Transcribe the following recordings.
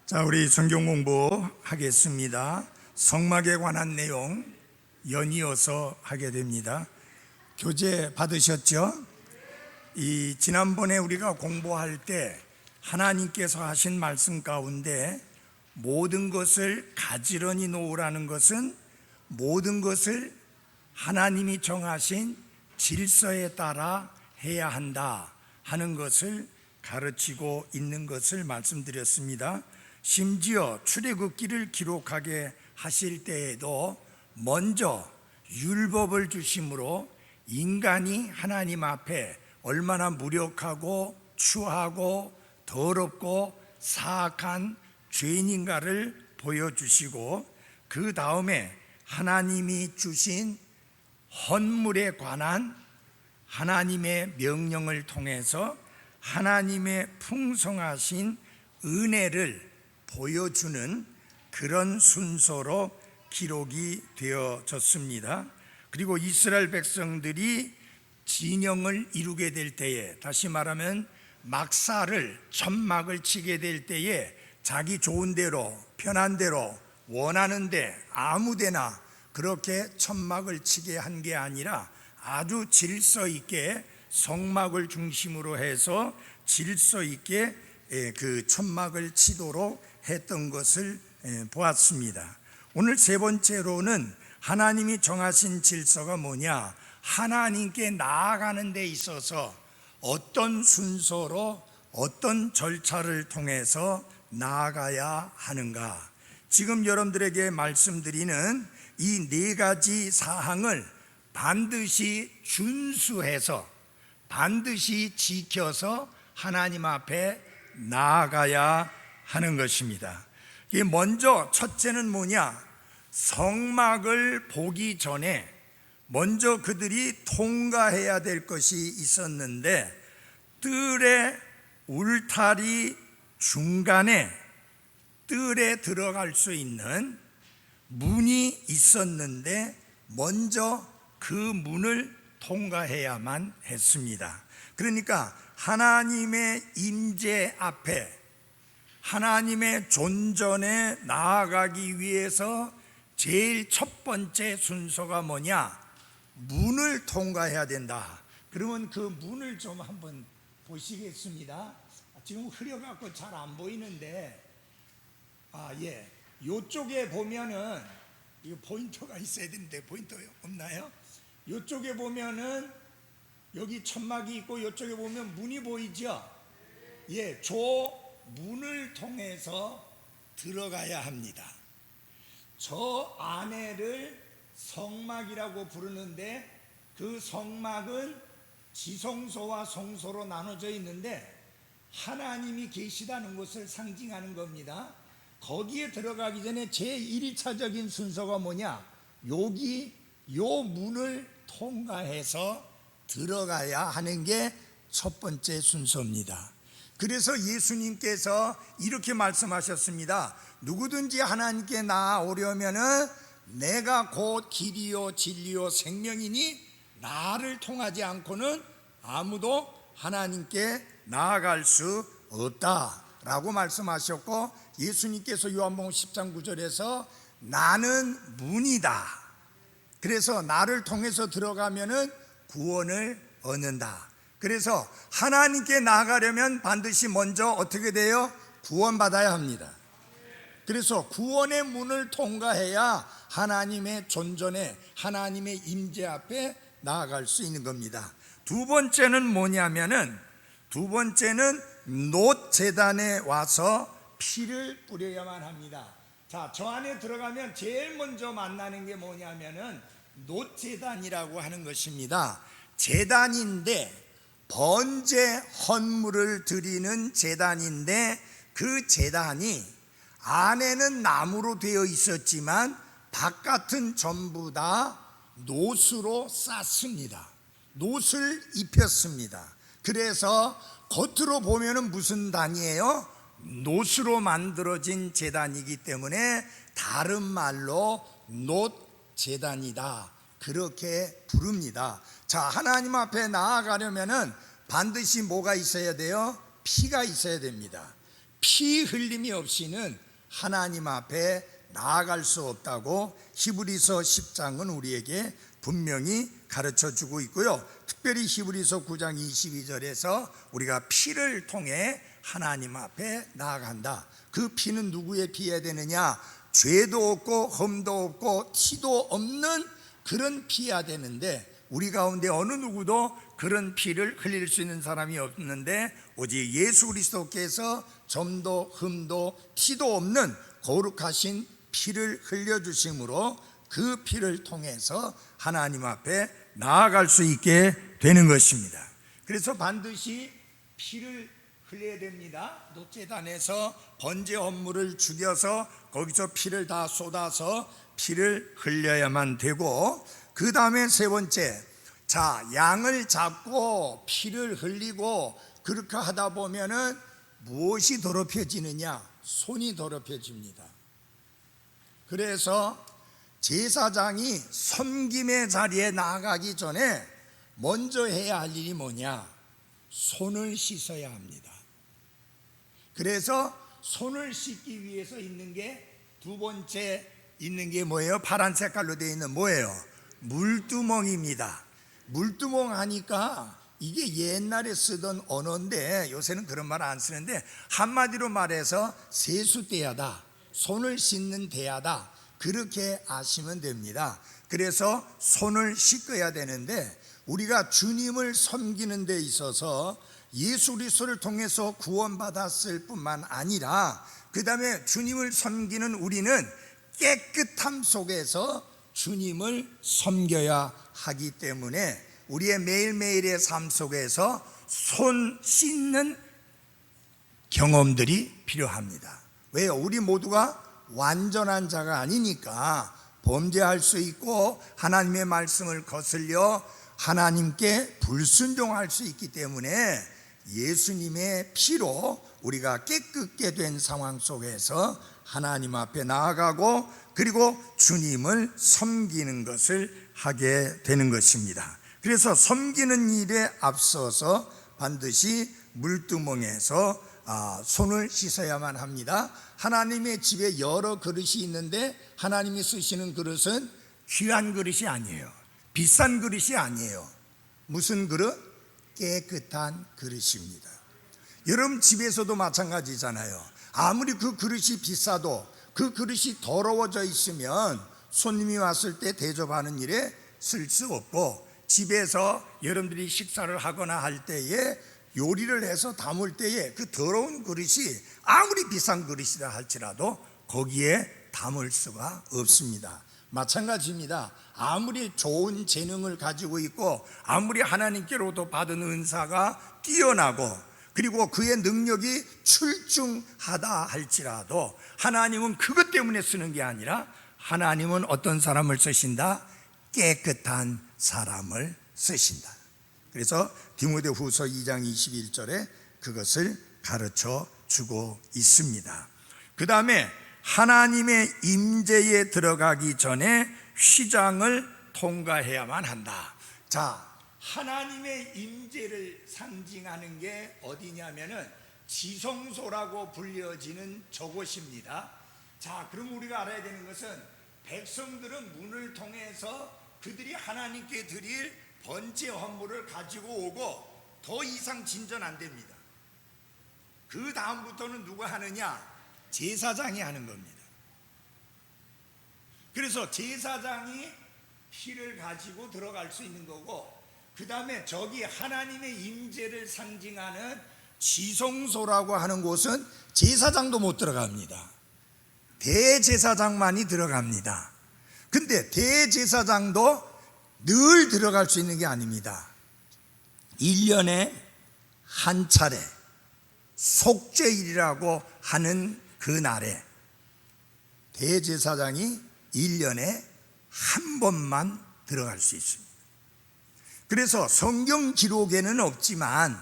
자, 우리 성경 공부하겠습니다. 성막에 관한 내용 연이어서 하게 됩니다. 교재 받으셨죠? 지난번에 우리가 공부할 때 하나님께서 하신 말씀 가운데 모든 것을 가지런히 놓으라는 것은 모든 것을 하나님이 정하신 질서에 따라 해야 한다 하는 것을 가르치고 있는 것을 말씀드렸습니다. 심지어 출애굽기를 기록하게 하실 때에도 먼저 율법을 주심으로 인간이 하나님 앞에 얼마나 무력하고 추하고 더럽고 사악한 죄인인가를 보여주시고, 그 다음에 하나님이 주신 헌물에 관한 하나님의 명령을 통해서 하나님의 풍성하신 은혜를 보여주는 그런 순서로 기록이 되어졌습니다. 그리고 이스라엘 백성들이 진영을 이루게 될 때에, 다시 말하면 막사를 천막을 치게 될 때에 자기 좋은 대로 편한 대로 원하는데 아무데나 그렇게 천막을 치게 한 게 아니라 아주 질서 있게 성막을 중심으로 해서 질서 있게 그 천막을 치도록 했던 것을 보았습니다. 오늘 세 번째로는 하나님이 정하신 질서가 뭐냐, 하나님께 나아가는 데 있어서 어떤 순서로 어떤 절차를 통해서 나아가야 하는가. 지금 여러분들에게 말씀드리는 이 네 가지 사항을 반드시 준수해서 반드시 지켜서 하나님 앞에 나아가야 하는 것입니다. 먼저 첫째는 뭐냐, 성막을 보기 전에 먼저 그들이 통과해야 될 것이 있었는데, 뜰의 울타리 중간에 뜰에 들어갈 수 있는 문이 있었는데 먼저 그 문을 통과해야만 했습니다. 그러니까 하나님의 임재 앞에 하나님의 존전에 나아가기 위해서 제일 첫 번째 순서가 뭐냐, 문을 통과해야 된다. 그러면 그 문을 좀 한번 보시겠습니다. 지금 흐려갖고 잘 안 보이는데, 요쪽에 보면은 이거 포인터가 있어야 되는데 포인터 없나요? 요쪽에 보면은 여기 천막이 있고 요쪽에 보면 문이 보이죠? 저 문을 통해서 들어가야 합니다. 저 안에를 성막이라고 부르는데, 그 성막은 지성소와 성소로 나눠져 있는데 하나님이 계시다는 것을 상징하는 겁니다. 거기에 들어가기 전에 제1차적인 순서가 뭐냐, 요 문을 통과해서 들어가야 하는 게 첫 번째 순서입니다. 그래서 예수님께서 이렇게 말씀하셨습니다. 누구든지 하나님께 나아오려면은 내가 곧 길이요 진리요 생명이니 나를 통하지 않고는 아무도 하나님께 나아갈 수 없다라고 말씀하셨고, 예수님께서 요한복음 10장 9절에서 나는 문이다, 그래서 나를 통해서 들어가면은 구원을 얻는다. 그래서 하나님께 나아가려면 반드시 먼저 어떻게 돼요? 구원받아야 합니다. 그래서 구원의 문을 통과해야 하나님의 존전에 하나님의 임재 앞에 나아갈 수 있는 겁니다. 두 번째는 뭐냐면은, 두 번째는 놋 제단에 와서 피를 뿌려야만 합니다. 자, 저 안에 들어가면 제일 먼저 만나는 게 뭐냐면은 놋 제단이라고 하는 것입니다. 제단인데 번제 헌물을 드리는 제단인데, 그 제단이 안에는 나무로 되어 있었지만 바깥은 전부 다 놋으로 쌌습니다. 놋을 입혔습니다. 그래서 겉으로 보면은 무슨 단이에요? 놋으로 만들어진 제단이기 때문에 다른 말로 놋 제단이다, 그렇게 부릅니다. 자, 하나님 앞에 나아가려면은 반드시 뭐가 있어야 돼요? 피가 있어야 됩니다. 피 흘림이 없이는 하나님 앞에 나아갈 수 없다고 히브리서 10장은 우리에게 분명히 가르쳐 주고 있고요. 특별히 히브리서 9장 22절에서 우리가 피를 통해 하나님 앞에 나아간다. 그 피는 누구의 피해야 되느냐? 죄도 없고 흠도 없고 티도 없는 그런 피해야 되는데, 우리 가운데 어느 누구도 그런 피를 흘릴 수 있는 사람이 없는데 오직 예수 그리스도께서 점도 흠도 티도 없는 거룩하신 피를 흘려주심으로 그 피를 통해서 하나님 앞에 나아갈 수 있게 되는 것입니다. 그래서 반드시 피를 흘려야 됩니다. 노제단에서 번제 헌물을 죽여서 거기서 피를 다 쏟아서 피를 흘려야만 되고, 그 다음에 세 번째, 자, 양을 잡고 피를 흘리고 그렇게 하다 보면은 무엇이 더럽혀지느냐? 손이 더럽혀집니다. 그래서 제사장이 섬김의 자리에 나아가기 전에 먼저 해야 할 일이 뭐냐? 손을 씻어야 합니다. 그래서 손을 씻기 위해서 있는 게 두 번째 있는 게 뭐예요? 파란 색깔로 되어 있는 뭐예요? 물두멍입니다. 물두멍 하니까 이게 옛날에 쓰던 언어인데 요새는 그런 말 안 쓰는데, 한마디로 말해서 세수대야다, 손을 씻는 대야다, 그렇게 아시면 됩니다. 그래서 손을 씻어야 되는데, 우리가 주님을 섬기는 데 있어서 예수 그리스도를 통해서 구원받았을 뿐만 아니라 그 다음에 주님을 섬기는 우리는 깨끗함 속에서 주님을 섬겨야 하기 때문에 우리의 매일매일의 삶 속에서 손 씻는 경험들이 필요합니다. 왜요? 우리 모두가 완전한 자가 아니니까 범죄할 수 있고 하나님의 말씀을 거슬려 하나님께 불순종할 수 있기 때문에 예수님의 피로 우리가 깨끗게 된 상황 속에서 하나님 앞에 나아가고 그리고 주님을 섬기는 것을 하게 되는 것입니다. 그래서 섬기는 일에 앞서서 반드시 물두멍에서 손을 씻어야만 합니다. 하나님의 집에 여러 그릇이 있는데 하나님이 쓰시는 그릇은 귀한 그릇이 아니에요. 비싼 그릇이 아니에요. 무슨 그릇? 깨끗한 그릇입니다. 여러분 집에서도 마찬가지잖아요. 아무리 그 그릇이 비싸도 그 그릇이 더러워져 있으면 손님이 왔을 때 대접하는 일에 쓸 수 없고, 집에서 여러분들이 식사를 하거나 할 때에 요리를 해서 담을 때에 그 더러운 그릇이 아무리 비싼 그릇이라 할지라도 거기에 담을 수가 없습니다. 마찬가지입니다. 아무리 좋은 재능을 가지고 있고 아무리 하나님께로부터 받은 은사가 뛰어나고 그리고 그의 능력이 출중하다 할지라도 하나님은 그것 때문에 쓰는 게 아니라 하나님은 어떤 사람을 쓰신다? 깨끗한 사람을 쓰신다. 그래서 디모데후서 2장 21절에 그것을 가르쳐 주고 있습니다. 그 다음에 하나님의 임재에 들어가기 전에 휘장을 통과해야만 한다. 자, 하나님의 임재를 상징하는 게 어디냐면은 지성소라고 불려지는 저곳입니다. 자, 그럼 우리가 알아야 되는 것은 백성들은 문을 통해서 그들이 하나님께 드릴 번제 헌물을 가지고 오고 더 이상 진전 안 됩니다. 그 다음부터는 누가 하느냐? 제사장이 하는 겁니다. 그래서 제사장이 피를 가지고 들어갈 수 있는 거고, 그 다음에 저기 하나님의 임재를 상징하는 지성소라고 하는 곳은 제사장도 못 들어갑니다. 대제사장만이 들어갑니다. 근데 대제사장도 늘 들어갈 수 있는 게 아닙니다. 1년에 한 차례 속죄일이라고 하는 그 날에 대제사장이 1년에 한 번만 들어갈 수 있습니다. 그래서 성경 기록에는 없지만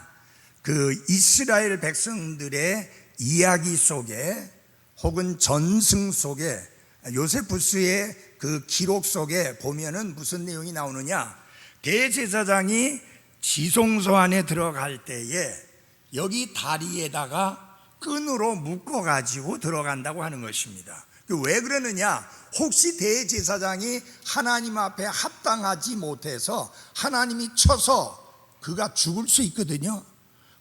그 이스라엘 백성들의 이야기 속에 혹은 전승 속에 요세푸스의 그 기록 속에 보면은 무슨 내용이 나오느냐? 대제사장이 지성소 안에 들어갈 때에 여기 다리에다가 끈으로 묶어가지고 들어간다고 하는 것입니다. 왜 그러느냐? 혹시 대제사장이 하나님 앞에 합당하지 못해서 하나님이 쳐서 그가 죽을 수 있거든요.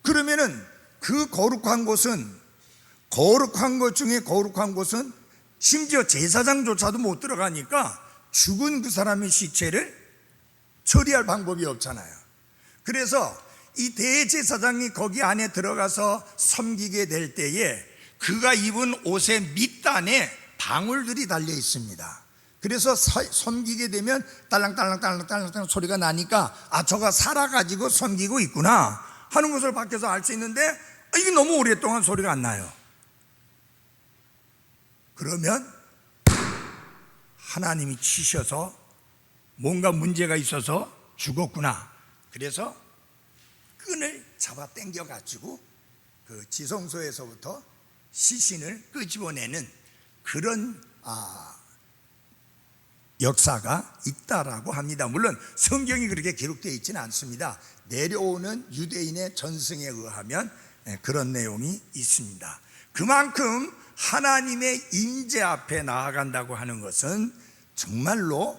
그러면은 그 거룩한 곳은, 거룩한 것 중에 거룩한 곳은 심지어 제사장조차도 못 들어가니까 죽은 그 사람의 시체를 처리할 방법이 없잖아요. 그래서 이 대제사장이 거기 안에 들어가서 섬기게 될 때에 그가 입은 옷의 밑단에 방울들이 달려 있습니다. 그래서 섬기게 되면 딸랑딸랑딸랑딸랑 소리가 나니까 저가 살아가지고 섬기고 있구나 하는 것을 밖에서 알 수 있는데 이게 너무 오랫동안 소리가 안 나요. 그러면 하나님이 치셔서 뭔가 문제가 있어서 죽었구나. 그래서 끈을 잡아 당겨가지고 그 지성소에서부터 시신을 끄집어내는 그런 역사가 있다라고 합니다. 물론 성경이 그렇게 기록되어 있지는 않습니다. 내려오는 유대인의 전승에 의하면 그런 내용이 있습니다. 그만큼 하나님의 임재 앞에 나아간다고 하는 것은 정말로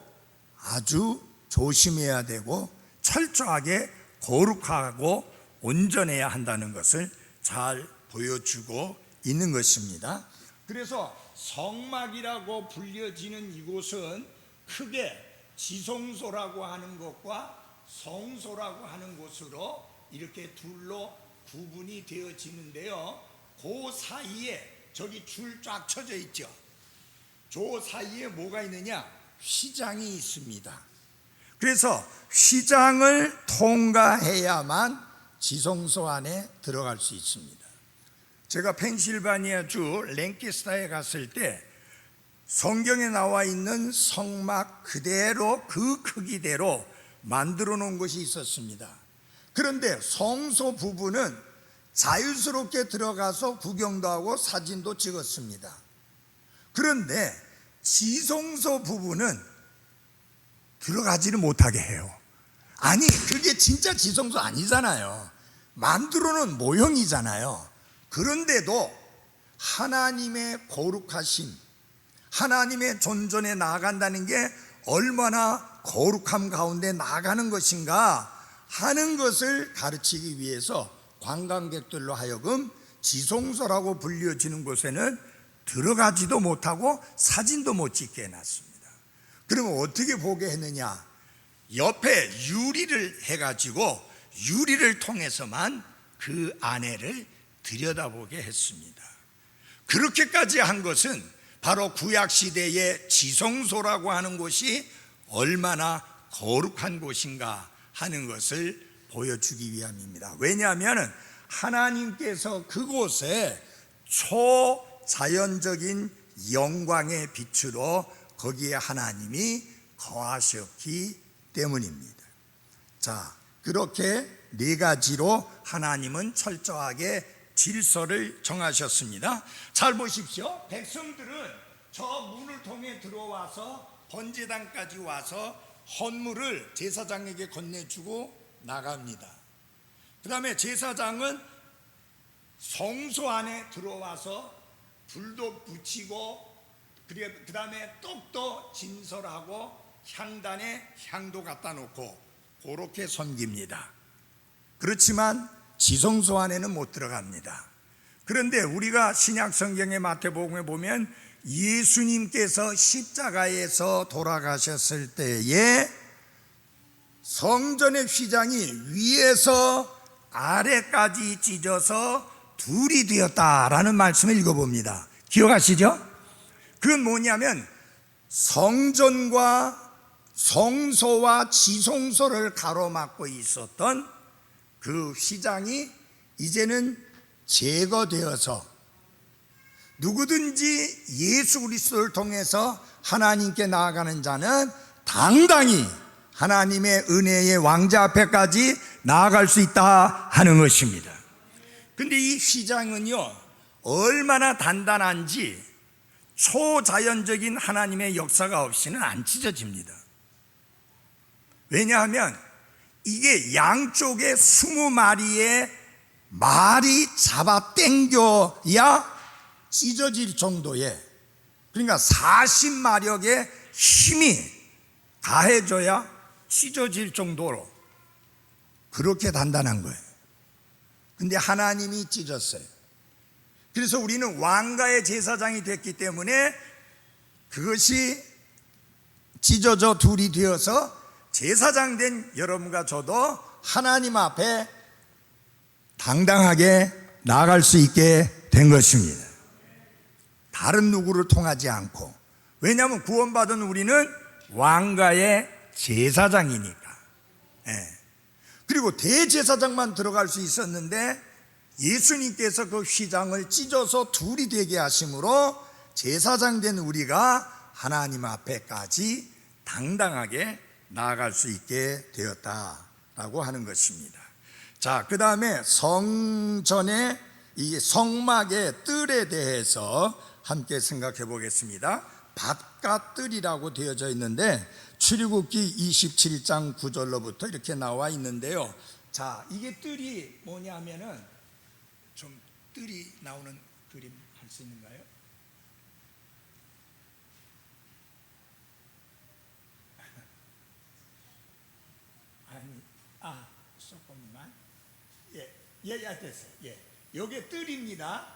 아주 조심해야 되고 철저하게 거룩하고 온전해야 한다는 것을 잘 보여주고 있는 것입니다. 그래서 성막이라고 불려지는 이곳은 크게 지성소라고 하는 것과 성소라고 하는 곳으로 이렇게 둘로 구분이 되어지는데요. 그 사이에 저기 줄 쫙 쳐져 있죠. 저 사이에 뭐가 있느냐? 휘장이 있습니다. 그래서 휘장을 통과해야만 지성소 안에 들어갈 수 있습니다. 제가 펜실바니아주 랭캐스터에 갔을 때 성경에 나와 있는 성막 그대로 그 크기대로 만들어 놓은 것이 있었습니다. 그런데 성소 부분은 자유스럽게 들어가서 구경도 하고 사진도 찍었습니다. 그런데 지성소 부분은 들어가지를 못하게 해요. 아니, 그게 진짜 지성소 아니잖아요. 만들어 놓은 모형이잖아요. 그런데도 하나님의 거룩하심, 하나님의 존전에 나아간다는 게 얼마나 거룩함 가운데 나아가는 것인가 하는 것을 가르치기 위해서 관광객들로 하여금 지성소라고 불려지는 곳에는 들어가지도 못하고 사진도 못 찍게 해놨습니다. 그러면 어떻게 보게 했느냐? 옆에 유리를 해가지고 유리를 통해서만 그 안에를 들여다보게 했습니다. 그렇게까지 한 것은 바로 구약시대의 지성소라고 하는 곳이 얼마나 거룩한 곳인가 하는 것을 보여주기 위함입니다. 왜냐하면 하나님께서 그곳에 초자연적인 영광의 빛으로 거기에 하나님이 거하셨기 때문입니다. 자, 그렇게 네 가지로 하나님은 철저하게 질서를 정하셨습니다. 잘 보십시오. 백성들은 저 문을 통해 들어와서 번제단까지 와서 헌물을 제사장에게 건네주고 나갑니다. 그 다음에 제사장은 성소 안에 들어와서 불도 붙이고 그 다음에 떡도 진설하고 향단에 향도 갖다 놓고 그렇게 섬깁니다. 그렇지만 지성소 안에는 못 들어갑니다. 그런데 우리가 신약 성경의 마태복음에 보면 예수님께서 십자가에서 돌아가셨을 때에 성전의 휘장이 위에서 아래까지 찢어서 둘이 되었다라는 말씀을 읽어봅니다. 기억하시죠? 그건 뭐냐면 성전과 성소와 지성소를 가로막고 있었던 그 휘장이 이제는 제거되어서 누구든지 예수 그리스도를 통해서 하나님께 나아가는 자는 당당히 하나님의 은혜의 왕자 앞에까지 나아갈 수 있다 하는 것입니다. 근데 이 휘장은요 얼마나 단단한지 초자연적인 하나님의 역사가 없이는 안 찢어집니다. 왜냐하면 이게 양쪽에 20마리의 말이 잡아 당겨야 찢어질 정도의, 그러니까 40마력의 힘이 가해져야 찢어질 정도로 그렇게 단단한 거예요. 근데 하나님이 찢었어요. 그래서 우리는 왕가의 제사장이 됐기 때문에 그것이 찢어져 둘이 되어서 제사장 된 여러분과 저도 하나님 앞에 당당하게 나아갈 수 있게 된 것입니다. 다른 누구를 통하지 않고. 왜냐하면 구원받은 우리는 왕가의 제사장이니까. 그리고 대제사장만 들어갈 수 있었는데 예수님께서 그 휘장을 찢어서 둘이 되게 하심으로 제사장 된 우리가 하나님 앞에까지 당당하게 나아갈 수 있게 되었다라고 하는 것입니다. 자, 그 다음에 성전의 이 성막의 뜰에 대해서 함께 생각해 보겠습니다. 밭가뜰이라고 되어져 있는데 출애굽기 27장 9절로부터 이렇게 나와 있는데요. 자, 이게 뜰이 뭐냐면은 좀 뜰이 나오는 그림 할 수 있는가요? 조금만. 됐어요. 요게 뜰입니다.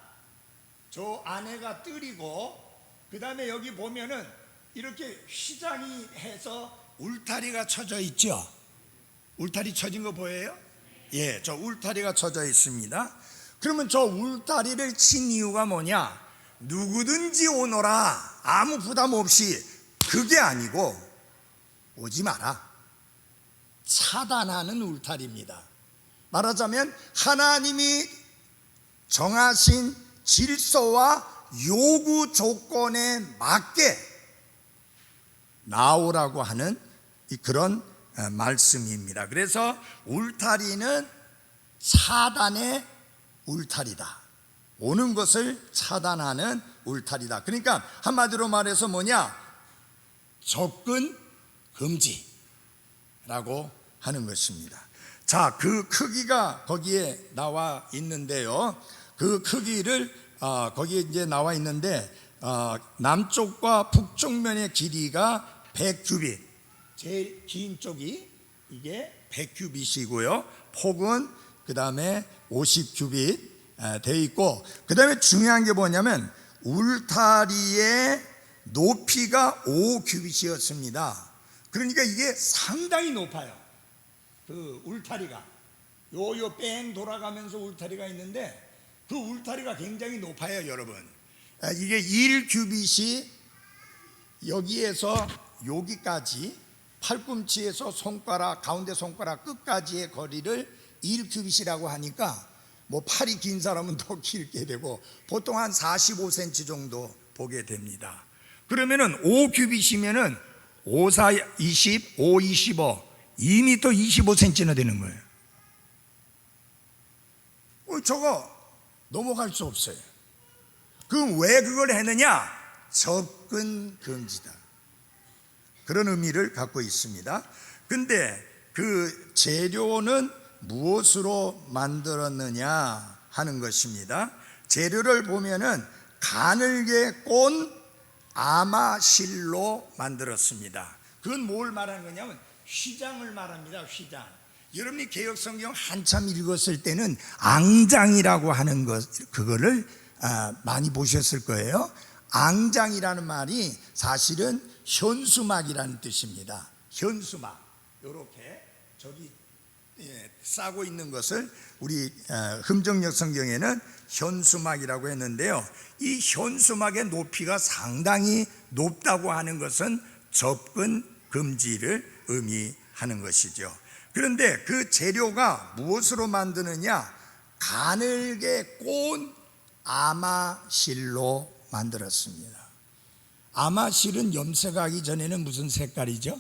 저 안에가 뜰이고, 그 다음에 여기 보면은 이렇게 휘장이 해서 울타리가 쳐져 있죠. 울타리 쳐진 거 보여요? 저 울타리가 쳐져 있습니다. 그러면 저 울타리를 친 이유가 뭐냐? 누구든지 오너라, 아무 부담 없이, 그게 아니고 오지 마라, 차단하는 울타리입니다. 말하자면 하나님이 정하신 질서와 요구 조건에 맞게 나오라고 하는 그런 말씀입니다. 그래서 울타리는 차단의 울타리다. 오는 것을 차단하는 울타리다. 그러니까 한마디로 말해서 뭐냐? 접근 금지라고 하는 것입니다. 자, 그 크기가 거기에 나와 있는데요. 그 크기를 거기에 이제 나와 있는데 남쪽과 북쪽면의 길이가 100규빗, 제일 긴 쪽이 이게 100규빗이고요. 폭은 그 다음에 50규빗 되어 있고, 그 다음에 중요한 게 뭐냐면 울타리의 높이가 5규빗이었습니다. 그러니까 이게 상당히 높아요. 그 울타리가 요 뺑 돌아가면서 울타리가 있는데 그 울타리가 굉장히 높아요, 여러분. 이게 1규빗이 여기에서 여기까지, 팔꿈치에서 손가락, 가운데 손가락 끝까지의 거리를 1규빗이라고 하니까 뭐 팔이 긴 사람은 더 길게 되고 보통 한 45cm 정도 보게 됩니다. 그러면은 5규빗이면은 5, 4, 20, 5, 25, 2m 25cm나 되는 거예요. 저거 넘어갈 수 없어요. 그럼 왜 그걸 했느냐? 접근 금지다, 그런 의미를 갖고 있습니다. 근데 그 재료는 무엇으로 만들었느냐 하는 것입니다. 재료를 보면은 가늘게 꼰 아마실로 만들었습니다. 그건 뭘 말하는 거냐면 휘장을 말합니다. 휘장. 여러분이 개역성경 한참 읽었을 때는 앙장이라고 하는 것, 그거를 많이 보셨을 거예요. 앙장이라는 말이 사실은 현수막이라는 뜻입니다. 현수막, 이렇게 저기 싸고 있는 것을 우리 흠정역 성경에는 현수막이라고 했는데요. 이 현수막의 높이가 상당히 높다고 하는 것은 접근 금지를 의미하는 것이죠. 그런데 그 재료가 무엇으로 만드느냐? 가늘게 꼰 아마실로 만들었습니다. 아마실은 염색하기 전에는 무슨 색깔이죠?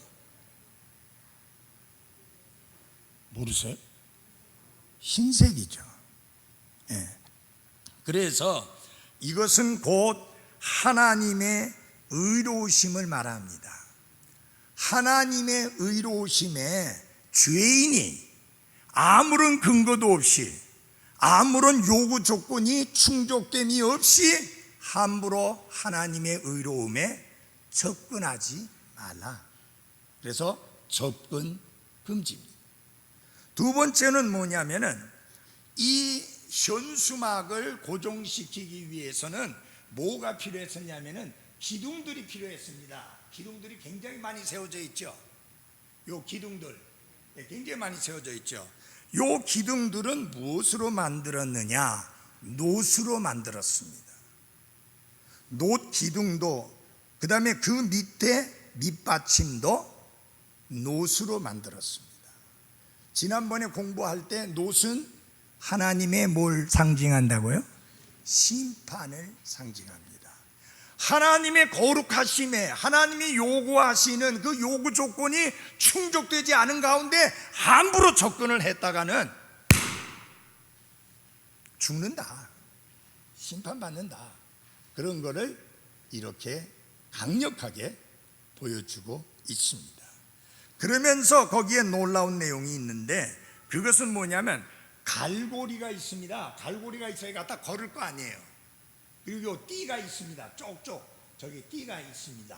모르세요? 흰색이죠. 그래서 이것은 곧 하나님의 의로우심을 말합니다. 하나님의 의로우심에 죄인이 아무런 근거도 없이, 아무런 요구 조건이 충족됨이 없이 함부로 하나님의 의로움에 접근하지 말라. 그래서 접근 금지입니다. 두 번째는 뭐냐면은 이 현수막을 고정시키기 위해서는 뭐가 필요했었냐면은 기둥들이 필요했습니다. 기둥들이 굉장히 많이 세워져 있죠. 요 기둥들 굉장히 많이 세워져 있죠. 요 기둥들은 무엇으로 만들었느냐? 노수로 만들었습니다. 노 기둥도, 그 다음에 그 밑에 밑받침도 노수로 만들었습니다. 지난번에 공부할 때 노수는 하나님의 뭘 상징한다고요? 심판을 상징합니다. 하나님의 거룩하심에 하나님이 요구하시는 그 요구 조건이 충족되지 않은 가운데 함부로 접근을 했다가는 죽는다, 심판받는다. 그런 거를 이렇게 강력하게 보여주고 있습니다. 그러면서 거기에 놀라운 내용이 있는데, 그것은 뭐냐면 갈고리가 있습니다. 갈고리가 있어야 갖다 걸을 거 아니에요. 그리고 띠가 있습니다. 쪽쪽 저기 띠가 있습니다.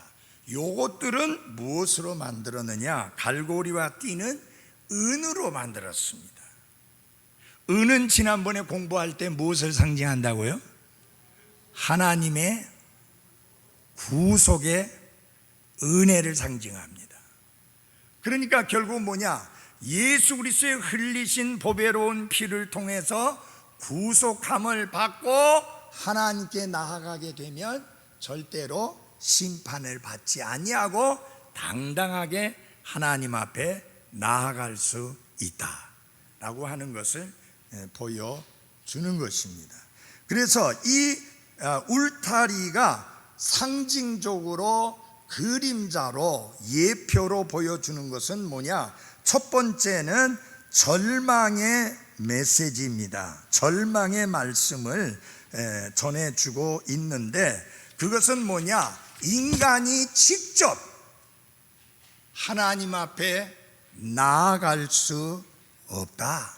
요것들은 무엇으로 만들었느냐? 갈고리와 띠는 은으로 만들었습니다. 은은 지난번에 공부할 때 무엇을 상징한다고요? 하나님의 구속의 은혜를 상징합니다. 그러니까 결국 뭐냐? 예수 그리스도의 흘리신 보배로운 피를 통해서 구속함을 받고 하나님께 나아가게 되면 절대로 심판을 받지 아니하고 당당하게 하나님 앞에 나아갈 수 있다라고 하는 것을 보여주는 것입니다. 그래서 이 울타리가 상징적으로 그림자로 예표로 보여주는 것은 뭐냐? 첫 번째는 절망의 메시지입니다. 절망의 말씀을 전해주고 있는데, 그것은 뭐냐? 인간이 직접 하나님 앞에 나아갈 수 없다.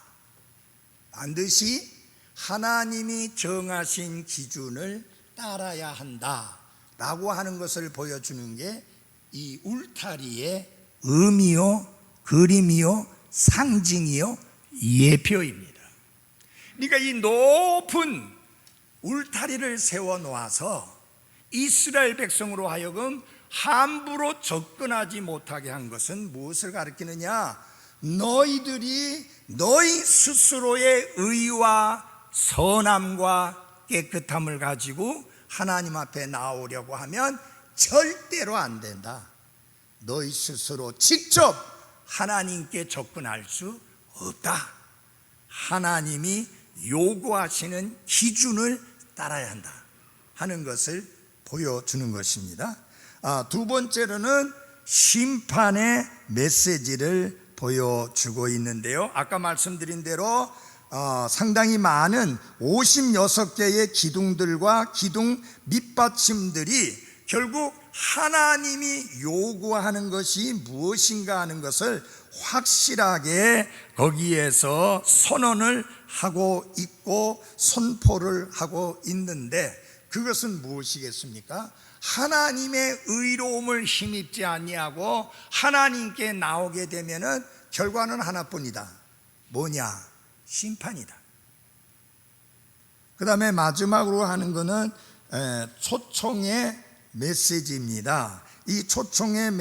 반드시 하나님이 정하신 기준을 따라야 한다 라고 하는 것을 보여주는 게 이 울타리의 의미요, 그림이요, 상징이요, 예표입니다. 그러니까 이 높은 울타리를 세워 놓아서 이스라엘 백성으로 하여금 함부로 접근하지 못하게 한 것은 무엇을 가리키느냐? 너희들이 너희 스스로의 의와 선함과 깨끗함을 가지고 하나님 앞에 나오려고 하면 절대로 안 된다. 너희 스스로 직접 하나님께 접근할 수 없다. 하나님이 요구하시는 기준을 따라야 한다 하는 것을 보여주는 것입니다. 두 번째로는 심판의 메시지를 보여주고 있는데요, 아까 말씀드린 대로 상당히 많은 56개의 기둥들과 기둥 밑받침들이 결국 하나님이 요구하는 것이 무엇인가 하는 것을 확실하게 거기에서 선언을 하고 있고 선포를 하고 있는데, 그것은 무엇이겠습니까? 하나님의 의로움을 힘입지 아니하고 하나님께 나오게 되면은 결과는 하나뿐이다. 뭐냐? 심판이다. 그 다음에 마지막으로 하는 것은 초청의 메시지입니다. 이 초청의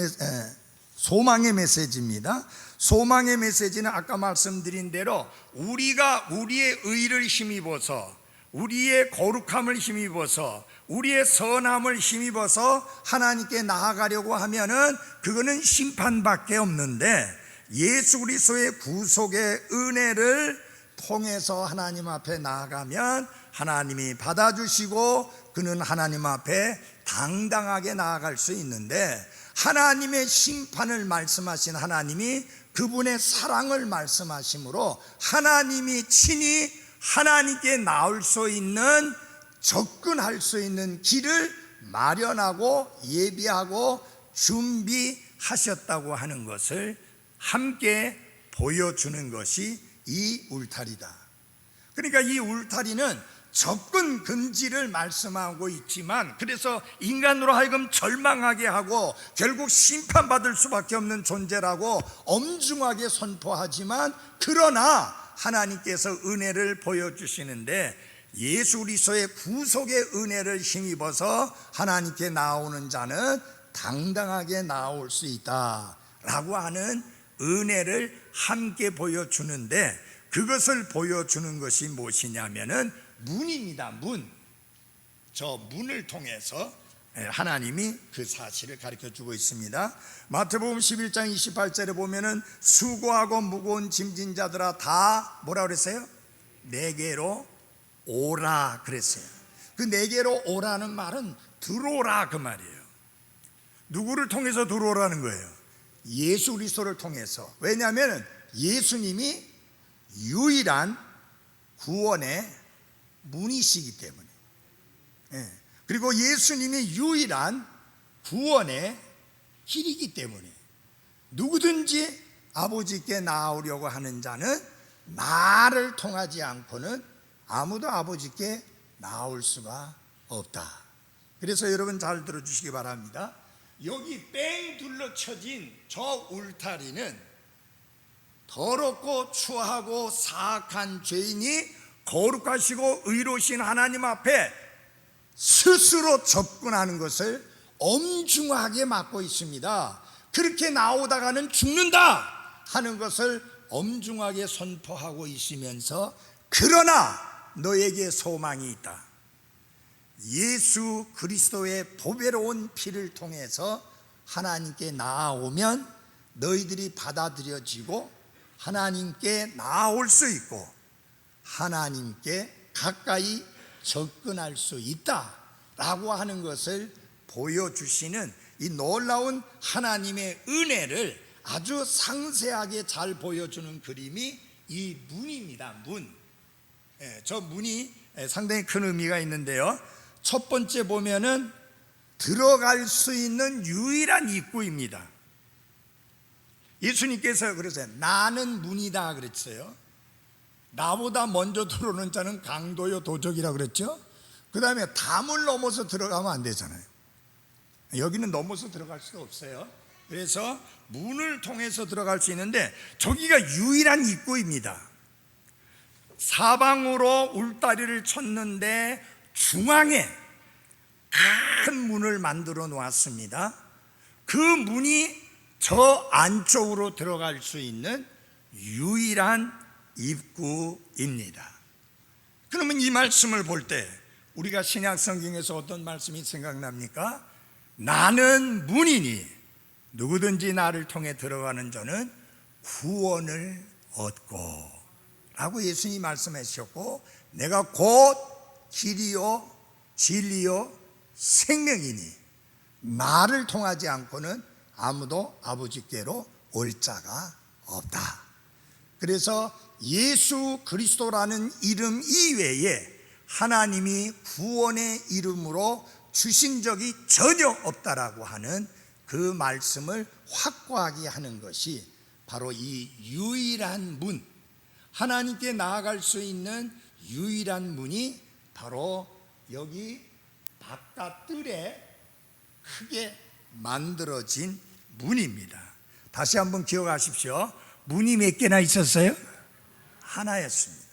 소망의 메시지입니다. 소망의 메시지는 아까 말씀드린 대로 우리가 우리의 의를 힘입어서, 우리의 거룩함을 힘입어서, 우리의 선함을 힘입어서 하나님께 나아가려고 하면은 그거는 심판밖에 없는데, 예수 그리스도의 구속의 은혜를 통해서 하나님 앞에 나아가면 하나님이 받아주시고 그는 하나님 앞에 당당하게 나아갈 수 있는데, 하나님의 심판을 말씀하신 하나님이 그분의 사랑을 말씀하심으로 하나님이 친히 하나님께 나올 수 있는, 접근할 수 있는 길을 마련하고 예비하고 준비하셨다고 하는 것을 함께 보여주는 것이 이 울타리다. 그러니까 이 울타리는 접근 금지를 말씀하고 있지만, 그래서 인간으로 하여금 절망하게 하고 결국 심판받을 수밖에 없는 존재라고 엄중하게 선포하지만, 그러나 하나님께서 은혜를 보여주시는데, 예수 그리스도의 구속의 은혜를 힘입어서 하나님께 나오는 자는 당당하게 나올 수 있다라고 하는 은혜를 함께 보여주는데, 그것을 보여주는 것이 무엇이냐면은 문입니다. 문. 저 문을 통해서 하나님이 그 사실을 가르쳐주고 있습니다. 마태복음 11장 28절에 보면은 수고하고 무거운 짐진 자들아 다 뭐라 그랬어요? 내게로 오라 그랬어요. 그 내게로 오라는 말은 들어오라 그 말이에요. 누구를 통해서 들어오라는 거예요? 예수 그리스도를 통해서. 왜냐하면 예수님이 유일한 구원의 문이시기 때문에. 그리고 예수님이 유일한 구원의 길이기 때문에 누구든지 아버지께 나오려고 하는 자는 나를 통하지 않고는 아무도 아버지께 나올 수가 없다. 그래서 여러분 잘 들어주시기 바랍니다. 여기 뺑 둘러쳐진 저 울타리는 더럽고 추하고 사악한 죄인이 거룩하시고 의로우신 하나님 앞에 스스로 접근하는 것을 엄중하게 막고 있습니다. 그렇게 나오다가는 죽는다 하는 것을 엄중하게 선포하고 있으면서, 그러나 너에게 소망이 있다. 예수 그리스도의 보배로운 피를 통해서 하나님께 나아오면 너희들이 받아들여지고 하나님께 나아올 수 있고 하나님께 가까이 접근할 수 있다라고 하는 것을 보여주시는 이 놀라운 하나님의 은혜를 아주 상세하게 잘 보여주는 그림이 이 문입니다. 문. 저 문이 상당히 큰 의미가 있는데요. 첫 번째 보면은 들어갈 수 있는 유일한 입구입니다. 예수님께서 그러세요. 나는 문이다 그랬어요. 나보다 먼저 들어오는 자는 강도요 도적이라 그랬죠. 그 다음에 담을 넘어서 들어가면 안 되잖아요. 여기는 넘어서 들어갈 수가 없어요. 그래서 문을 통해서 들어갈 수 있는데 저기가 유일한 입구입니다. 사방으로 울타리를 쳤는데 중앙에 큰 문을 만들어 놓았습니다. 그 문이 저 안쪽으로 들어갈 수 있는 유일한 입구입니다. 그러면 이 말씀을 볼 때 우리가 신약 성경에서 어떤 말씀이 생각납니까? 나는 문이니 누구든지 나를 통해 들어가는 자는 구원을 얻고 라고 예수님이 말씀하셨고, 내가 곧 길이요 진리요 생명이니 나를 통하지 않고는 아무도 아버지께로 올 자가 없다. 그래서 예수 그리스도라는 이름 이외에 하나님이 구원의 이름으로 주신 적이 전혀 없다라고 하는 그 말씀을 확고하게 하는 것이 바로 이 유일한 문, 하나님께 나아갈 수 있는 유일한 문이 바로 여기 바깥뜰에 크게 만들어진 문입니다. 다시 한번 기억하십시오. 문이 몇 개나 있었어요? 하나였습니다.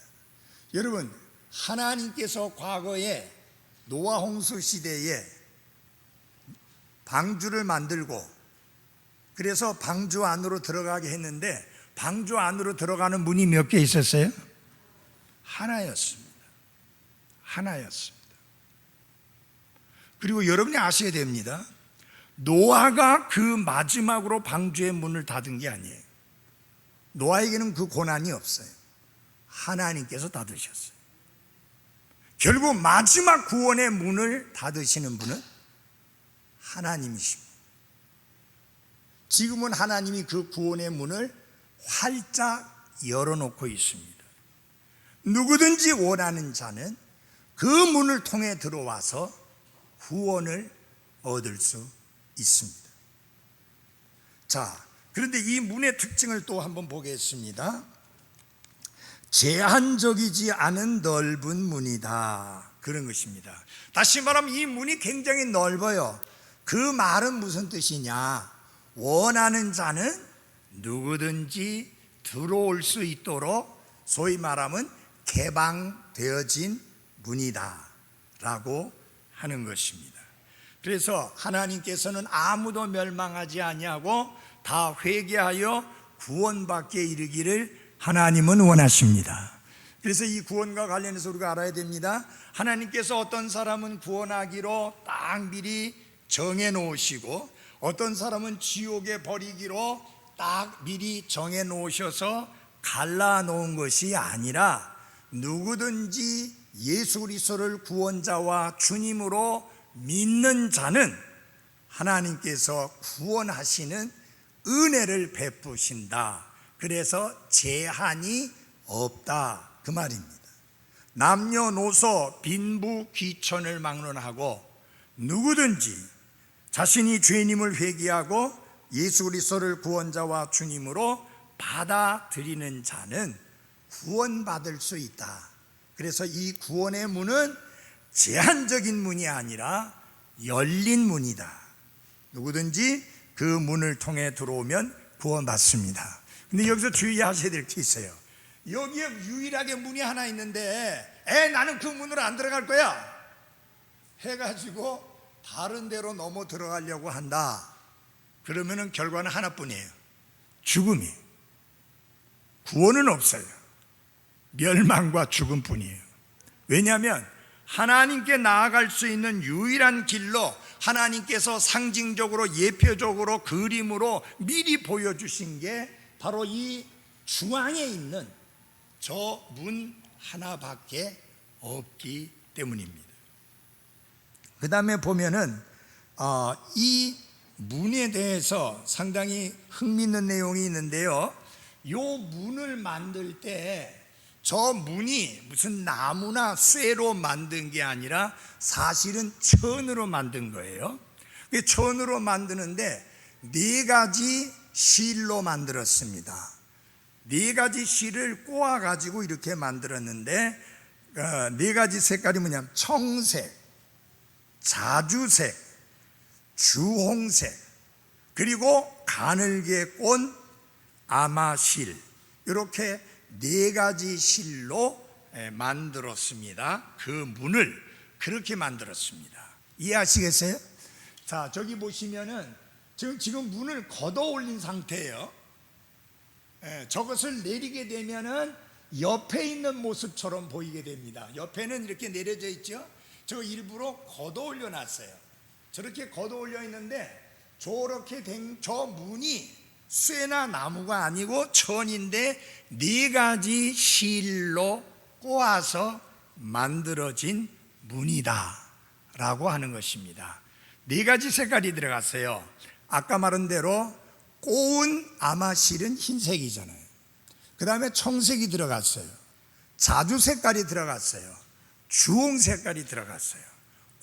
여러분, 하나님께서 과거에 노아 홍수 시대에 방주를 만들고 그래서 방주 안으로 들어가게 했는데, 방주 안으로 들어가는 문이 몇 개 있었어요? 하나였습니다. 하나였습니다. 그리고 여러분이 아셔야 됩니다. 노아가 그 마지막으로 방주의 문을 닫은 게 아니에요. 노아에게는 그 고난이 없어요. 하나님께서 닫으셨어요. 결국 마지막 구원의 문을 닫으시는 분은 하나님이십니다. 지금은 하나님이 그 구원의 문을 활짝 열어놓고 있습니다. 누구든지 원하는 자는 그 문을 통해 들어와서 구원을 얻을 수 있습니다. 자, 그런데 이 문의 특징을 또 한번 보겠습니다. 제한적이지 않은 넓은 문이다, 그런 것입니다. 다시 말하면 이 문이 굉장히 넓어요. 그 말은 무슨 뜻이냐? 원하는 자는 누구든지 들어올 수 있도록 소위 말하면 개방되어진 문이다 라고 하는 것입니다. 그래서 하나님께서는 아무도 멸망하지 아니하고 다 회개하여 구원받게 이르기를 하나님은 원하십니다. 그래서 이 구원과 관련해서 우리가 알아야 됩니다. 하나님께서 어떤 사람은 구원하기로 딱 미리 정해 놓으시고 어떤 사람은 지옥에 버리기로 딱 미리 정해 놓으셔서 갈라 놓은 것이 아니라 누구든지 예수 그리스도를 구원자와 주님으로 믿는 자는 하나님께서 구원하시는 은혜를 베푸신다. 그래서 제한이 없다, 그 말입니다. 남녀노소 빈부 귀천을 막론하고 누구든지 자신이 죄인임을 회개하고 예수 그리스도를 구원자와 주님으로 받아들이는 자는 구원받을 수 있다. 그래서 이 구원의 문은 제한적인 문이 아니라 열린 문이다. 누구든지 그 문을 통해 들어오면 구원받습니다. 근데 여기서 주의하셔야 될 게 있어요. 여기에 유일하게 문이 하나 있는데 나는 그 문으로 안 들어갈 거야 해가지고 다른 데로 넘어 들어가려고 한다. 그러면은 결과는 하나뿐이에요. 죽음이에요. 구원은 없어요. 멸망과 죽음뿐이에요. 왜냐하면 하나님께 나아갈 수 있는 유일한 길로 하나님께서 상징적으로 예표적으로 그림으로 미리 보여주신 게 바로 이 중앙에 있는 저 문 하나밖에 없기 때문입니다. 그 다음에 보면은 이 문에 대해서 상당히 흥미있는 내용이 있는데요. 이 문을 만들 때 저 문이 무슨 나무나 쇠로 만든 게 아니라 사실은 천으로 만든 거예요. 천으로 만드는데 4가지 실로 만들었습니다. 4가지 실을 꼬아 가지고 이렇게 만들었는데 4가지 색깔이 뭐냐면 청색, 자주색, 주홍색, 그리고 가늘게 꼰 아마실, 이렇게 4가지 실로 만들었습니다. 그 문을 그렇게 만들었습니다. 이해하시겠어요? 자, 저기 보시면은 지금 문을 걷어 올린 상태예요. 저것을 내리게 되면은 옆에 있는 모습처럼 보이게 됩니다. 옆에는 이렇게 내려져 있죠. 저 일부러 걷어 올려 놨어요. 저렇게 걷어 올려 있는데 저렇게 된 저 문이 쇠나 나무가 아니고 천인데 4가지 실로 꼬아서 만들어진 문이다 라고 하는 것입니다. 4가지 색깔이 들어갔어요. 아까 말한 대로 꼬운 아마실은 흰색이잖아요. 그 다음에 청색이 들어갔어요. 자주 색깔이 들어갔어요. 주홍 색깔이 들어갔어요.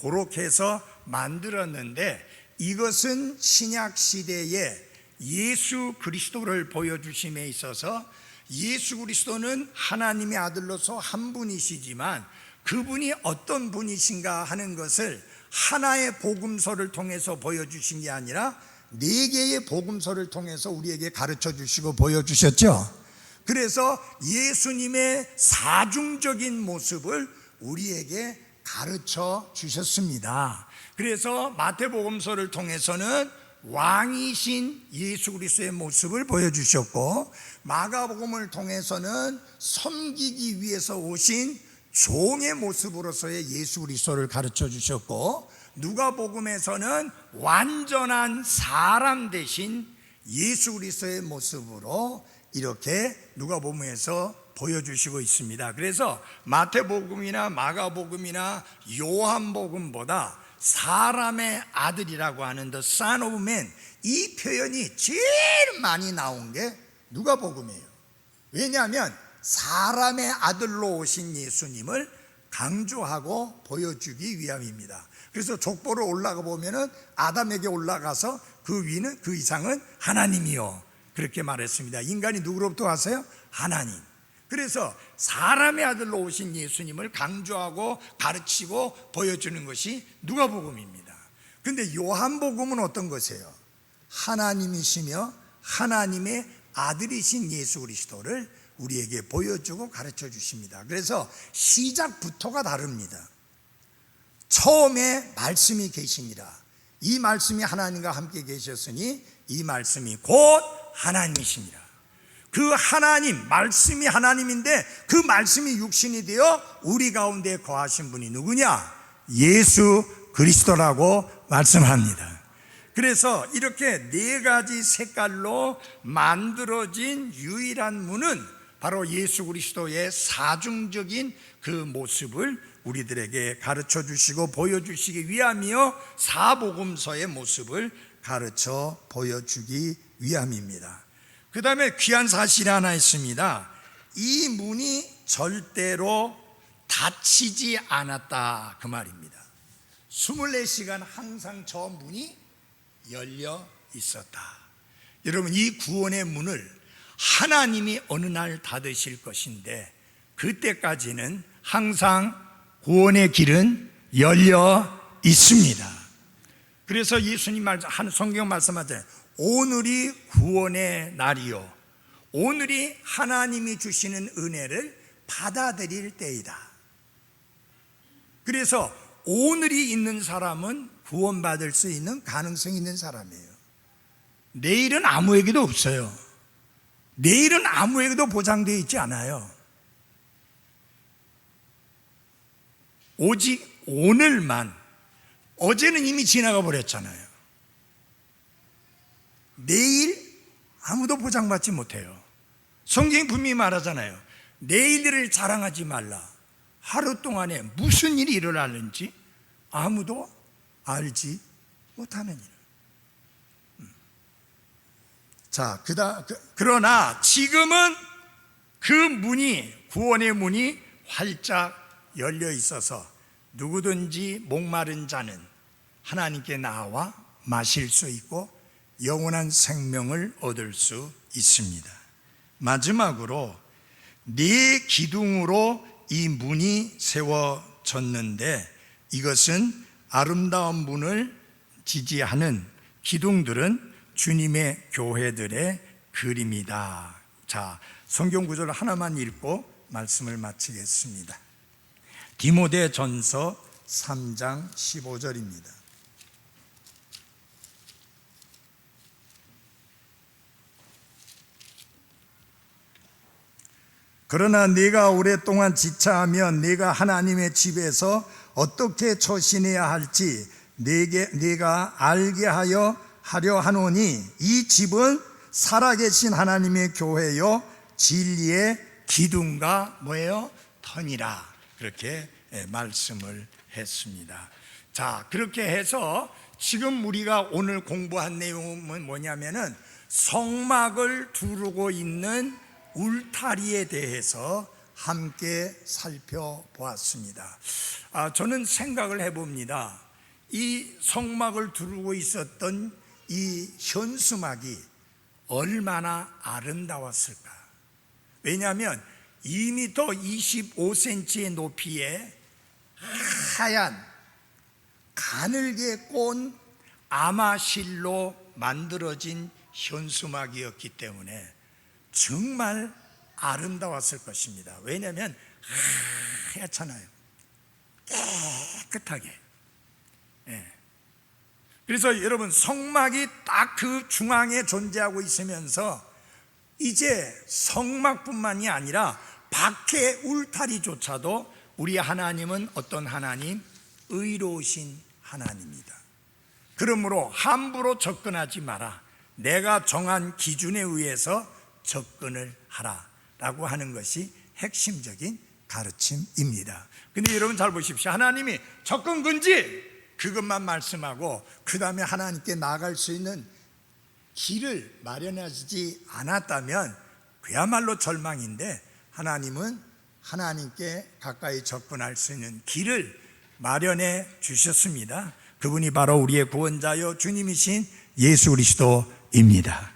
그렇게 해서 만들었는데 이것은 신약 시대에 예수 그리스도를 보여주심에 있어서 예수 그리스도는 하나님의 아들로서 한 분이시지만 그분이 어떤 분이신가 하는 것을 하나의 복음서를 통해서 보여주신 게 아니라 4개의 복음서를 통해서 우리에게 가르쳐 주시고 보여주셨죠. 그래서 예수님의 사중적인 모습을 우리에게 가르쳐 주셨습니다. 그래서 마태복음서를 통해서는 왕이신 예수 그리스도의 모습을 보여주셨고, 마가복음을 통해서는 섬기기 위해서 오신 종의 모습으로서의 예수 그리스도를 가르쳐 주셨고, 누가복음에서는 완전한 사람 대신 예수 그리스도의 모습으로 이렇게 누가복음에서 보여주시고 있습니다. 그래서 마태복음이나 마가복음이나 요한복음보다 사람의 아들이라고 하는 The Son of Man, 이 표현이 제일 많이 나온 게 누가복음이에요. 왜냐하면 사람의 아들로 오신 예수님을 강조하고 보여주기 위함입니다. 그래서 족보를 올라가 보면은 아담에게 올라가서 그 위는 그 이상은 하나님이요, 그렇게 말했습니다. 인간이 누구로부터 왔어요? 하나님. 그래서 사람의 아들로 오신 예수님을 강조하고 가르치고 보여주는 것이 누가복음입니다. 그런데 요한복음은 어떤 것이에요? 하나님이시며 하나님의 아들이신 예수 그리스도를 우리에게 보여주고 가르쳐 주십니다. 그래서 시작부터가 다릅니다. 처음에 말씀이 계시니라. 이 말씀이 하나님과 함께 계셨으니 이 말씀이 곧 하나님이십니다. 그 하나님, 말씀이 하나님인데 그 말씀이 육신이 되어 우리 가운데 거하신 분이 누구냐? 예수 그리스도라고 말씀합니다. 그래서 이렇게 네 가지 색깔로 만들어진 유일한 문은 바로 예수 그리스도의 사중적인 그 모습을 우리들에게 가르쳐 주시고 보여주시기 위함이요, 사복음서의 모습을 가르쳐 보여주기 위함입니다. 그 다음에 귀한 사실이 하나 있습니다. 이 문이 절대로 닫히지 않았다, 그 말입니다. 24시간 항상 저 문이 열려 있었다. 여러분, 이 구원의 문을 하나님이 어느 날 닫으실 것인데 그때까지는 항상 구원의 길은 열려 있습니다. 그래서 예수님 성경 말씀하잖아요. 오늘이 구원의 날이요, 오늘이 하나님이 주시는 은혜를 받아들일 때이다. 그래서 오늘이 있는 사람은 구원받을 수 있는 가능성이 있는 사람이에요. 내일은 아무에게도 없어요. 내일은 아무에게도 보장되어 있지 않아요. 오직 오늘만. 어제는 이미 지나가 버렸잖아요. 내일 아무도 보장받지 못해요. 성경이 분명히 말하잖아요. 내일을 자랑하지 말라. 하루 동안에 무슨 일이 일어나는지 아무도 알지 못하는 일. 자, 그러나 지금은 그 문이, 구원의 문이 활짝 열려 있어서 누구든지 목마른 자는 하나님께 나와 마실 수 있고 영원한 생명을 얻을 수 있습니다. 마지막으로 네 기둥으로 이 문이 세워졌는데 이것은 아름다운 문을 지지하는 기둥들은 주님의 교회들의 그림이다. 자, 성경 구절을 하나만 읽고 말씀을 마치겠습니다. 디모데전서 3장 15절입니다. 그러나 네가 오랫동안 지체하며 네가 하나님의 집에서 어떻게 처신해야 할지 네가 알게 하려 하노니 이 집은 살아계신 하나님의 교회요 진리의 기둥과 뭐예요? 터니라. 그렇게 말씀을 했습니다. 자, 그렇게 해서 지금 우리가 오늘 공부한 내용은 뭐냐면은 성막을 두르고 있는 울타리에 대해서 함께 살펴보았습니다. 저는 생각을 해봅니다. 이 성막을 두르고 있었던 이 현수막이 얼마나 아름다웠을까. 왜냐하면 2m 25cm의 높이에 하얀 가늘게 꼰 아마실로 만들어진 현수막이었기 때문에 정말 아름다웠을 것입니다. 왜냐하면 하얗잖아요. 깨끗하게. 그래서 여러분, 성막이 딱 그 중앙에 존재하고 있으면서 이제 성막뿐만이 아니라 밖의 울타리조차도 우리 하나님은 어떤 하나님? 의로우신 하나님이다. 그러므로 함부로 접근하지 마라. 내가 정한 기준에 의해서 접근을 하라 라고 하는 것이 핵심적인 가르침입니다. 근데 여러분 잘 보십시오. 하나님이 접근 금지 그것만 말씀하고 그 다음에 하나님께 나아갈 수 있는 길을 마련하지 않았다면 그야말로 절망인데, 하나님은 하나님께 가까이 접근할 수 있는 길을 마련해 주셨습니다. 그분이 바로 우리의 구원자요 주님이신 예수 그리스도입니다.